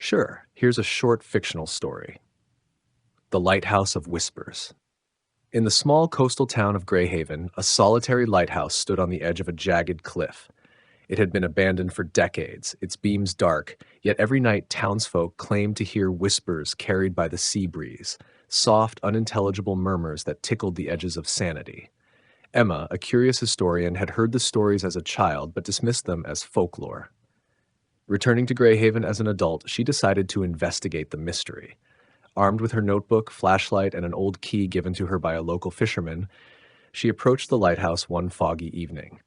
Sure, here's a short fictional story. The Lighthouse of Whispers. In the small coastal town of Greyhaven, a solitary lighthouse stood on the edge of a jagged cliff. It had been abandoned for decades, its beams dark, yet every night townsfolk claimed to hear whispers carried by the sea breeze, soft, unintelligible murmurs that tickled the edges of sanity. Emma, a curious historian, had heard the stories as a child but dismissed them as folklore. Returning to Greyhaven as an adult, she decided to investigate the mystery. Armed with her notebook, flashlight, and an old key given to her by a local fisherman, she approached the lighthouse one foggy evening.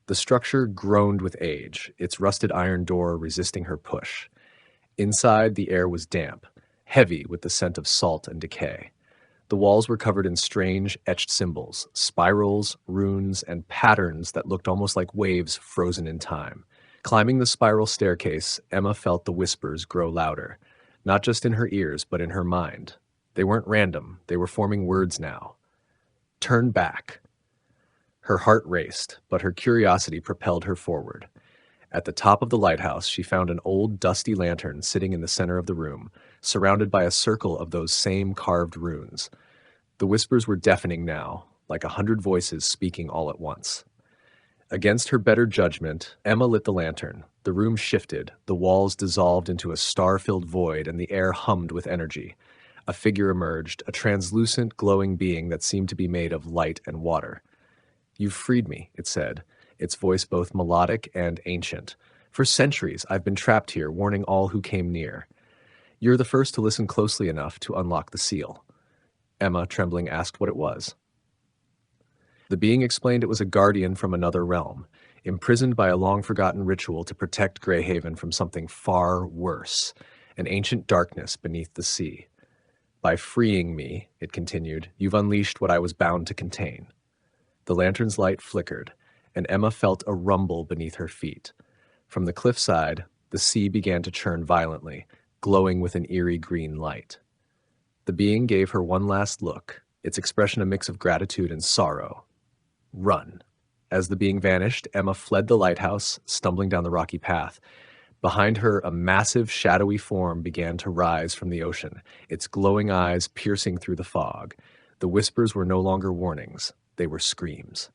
The structure groaned with age, its rusted iron door resisting her push. Inside, the air was damp, heavy with the scent of salt and decay. The walls were covered in strange, etched symbols, spirals, runes, and patterns that looked almost like waves frozen in time. Climbing the spiral staircase, Emma felt the whispers grow louder, not just in her ears, but in her mind. They weren't random, they were forming words now. Turn back. Her heart raced, but her curiosity propelled her forward. At the top of the lighthouse, she found an old, dusty lantern sitting in the center of the room, surrounded by a circle of those same carved runes. The whispers were deafening now, like 100 voices speaking all at once. Against her better judgment, Emma lit the lantern. The room shifted, the walls dissolved into a star-filled void, and the air hummed with energy. A figure emerged, a translucent, glowing being that seemed to be made of light and water. "You've freed me," it said, its voice both melodic and ancient. "For centuries, I've been trapped here, warning all who came near. You're the first to listen closely enough to unlock the seal." Emma, trembling, asked what it was. The being explained it was a guardian from another realm, imprisoned by a long-forgotten ritual to protect Greyhaven from something far worse, an ancient darkness beneath the sea. "By freeing me," it continued, "you've unleashed what I was bound to contain." The lantern's light flickered, and Emma felt a rumble beneath her feet. From the cliffside, the sea began to churn violently, glowing with an eerie green light. The being gave her one last look, its expression a mix of gratitude and sorrow. "Run." As the being vanished, Emma fled the lighthouse, stumbling down the rocky path. Behind her, a massive, shadowy form began to rise from the ocean, its glowing eyes piercing through the fog. The whispers were no longer warnings, they were screams.